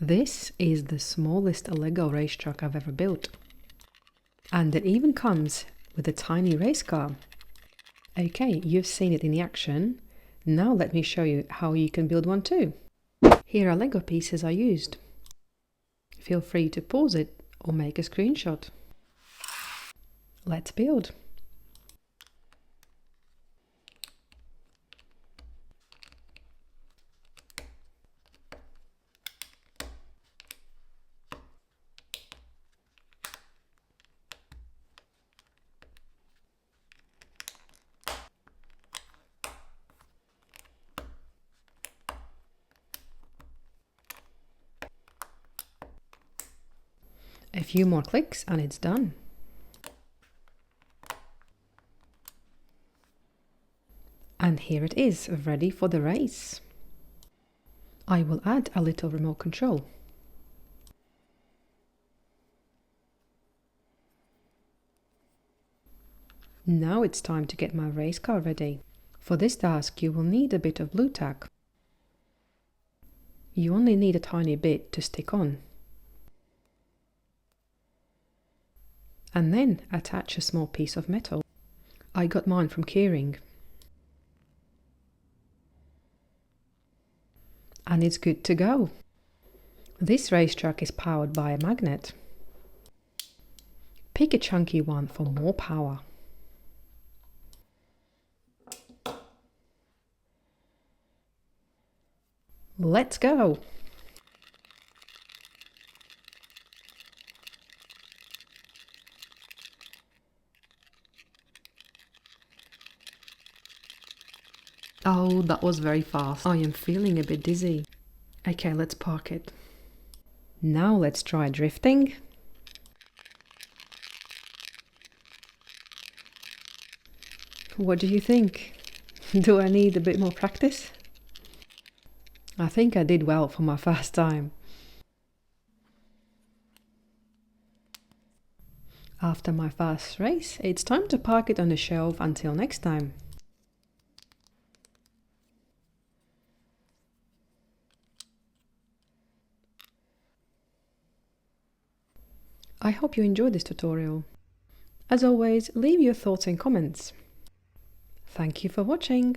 This is the smallest Lego race truck I've ever built. And it even comes with a tiny race car. Okay, you've seen it in action. Now let me show you how you can build one too. Here are Lego pieces I used. Feel free to pause it or make a screenshot. Let's build. A few more clicks and it's done. And here it is, ready for the race. I will add a little remote control. Now it's time to get my race car ready. For this task you will need a bit of blue tack. You only need a tiny bit to stick on. And then attach a small piece of metal. I got mine from Keyring. And it's good to go. This racetrack is powered by a magnet. Pick a chunky one for more power. Let's go! Oh, that was very fast. I am feeling a bit dizzy. Okay, let's park it. Now let's try drifting. What do you think? Do I need a bit more practice? I think I did well for my first time. After my first race, it's time to park it on the shelf until next time. I hope you enjoyed this tutorial. As always, leave your thoughts and comments. Thank you for watching!